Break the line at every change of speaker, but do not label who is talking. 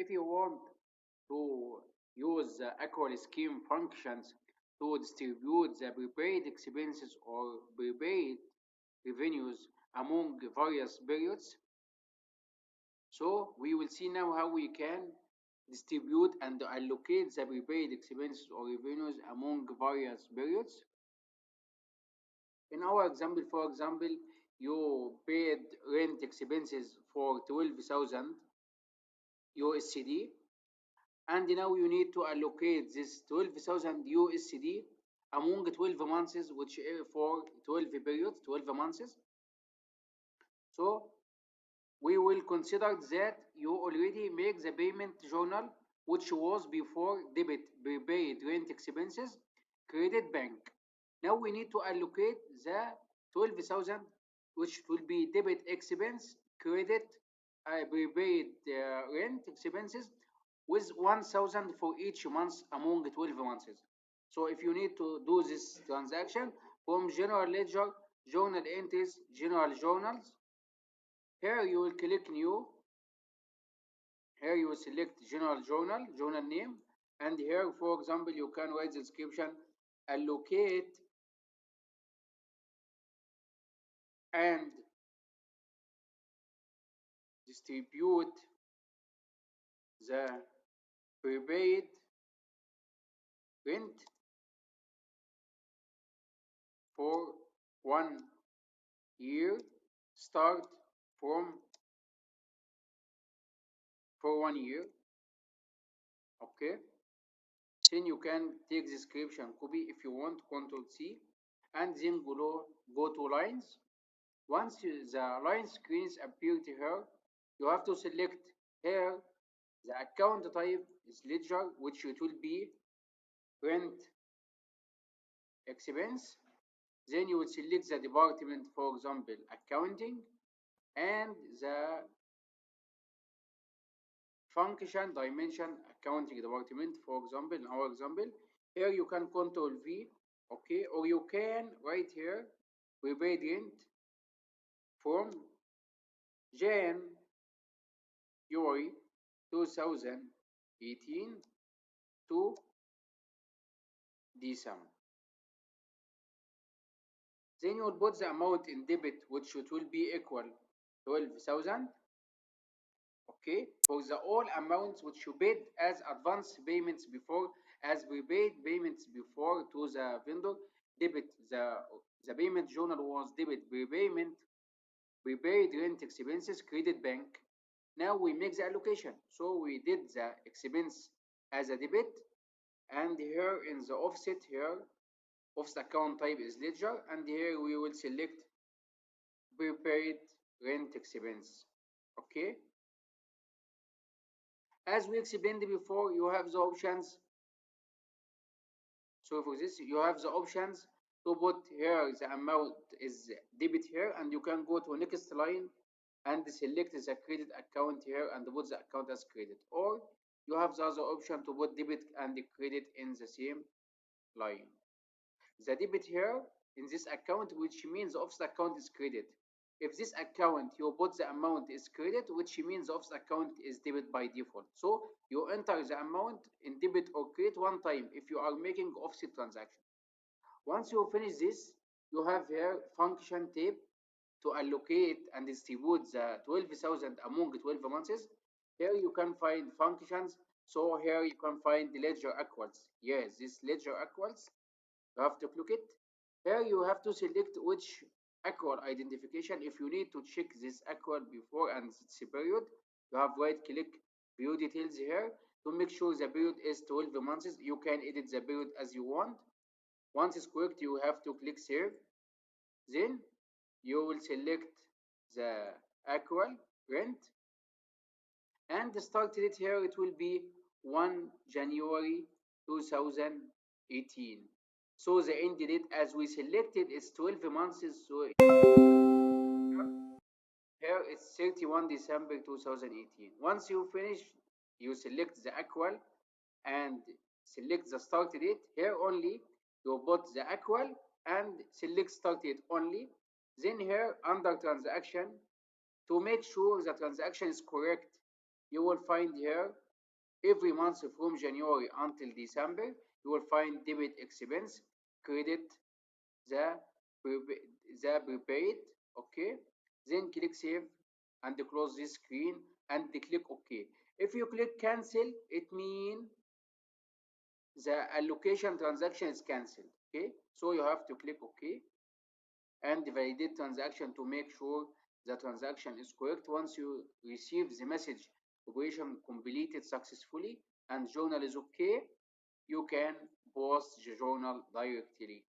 If you want to use the equal scheme functions to distribute the prepaid expenses or prepaid revenues among various periods, so we will see now how we can distribute and allocate the prepaid expenses or revenues among various periods. In our example, for example, you paid rent expenses for 12,000 USD, and now you need to allocate this 12,000 USD among 12 months, which for 12 periods, 12 months. So we will consider that you already make the payment journal, which was before debit prepaid rent expenses, credit bank. Now we need to allocate the 12,000, which will be debit expense, credit prepaid rent expenses, with 1,000 for each month among 12 months. So if you need to do this transaction from general ledger, journal entries, general journals, here you will click new. Here you will select general journal, journal name, and here, for example, you can write the description, allocate and distribute the prepaid rent for 1 year, start from for 1 year. Okay, then you can take the description copy if you want, Ctrl C, and then go to lines. Once the line screens appear here, you have to select here the account type is ledger, which it will be rent expense. Then you will select the department, for example, accounting, and the function dimension accounting department, for example, in our example. Here you can Control V, okay, or you can write here prepaid rent from January 2018 to December. Then you will put the amount in debit, which it will be equal 12,000. Okay, for the all amounts which you paid as advance payments before, as prepaid payments before to the vendor, debit the payment journal was debit prepayment, prepaid rent expenses, credit bank. Now we make the allocation. So we did the expense as a debit, and here in the offset here, offset account type is ledger, and here we will select prepaid rent expense. Okay, as we explained before, you have the options. So for this, you have the options to put here the amount is debit here, and you can go to next line and select the credit account here and put the account as credit, or you have the other option to put debit and credit in the same line. The debit here in this account, which means offset account is credit. If this account you put the amount is credit, which means offset account is debit by default. So you enter the amount in debit or credit one time if you are making offset transaction. Once you finish this, you have here function tab to allocate and distribute the 12,000 among 12 months. Here you can find functions. So here you can find the ledger equals. Yes, this ledger equals. You have to click it. Here you have to select which equal identification. If you need to check this equal before and its period, you have right click view details here to make sure the period is 12 months. You can edit the period as you want. Once it's correct, you have to click save. Then you will select the equal rent, and the start date here it will be 1 January 2018. So the end date as we selected is 12 months. So here it's 31 December 2018. Once you finish, you select the equal and select the start date. Here only you put the equal and select start date only. Then here under transaction, to make sure the transaction is correct, you will find here Every month from January until December, you will find debit expense, credit the the prepaid. Okay, then click save and close this screen and click OK. If you click cancel, it means the allocation transaction is cancelled. Okay, so you have to click OK and validate transaction to make sure the transaction is correct. Once you receive the message operation completed successfully and journal is okay, you can post the journal directly.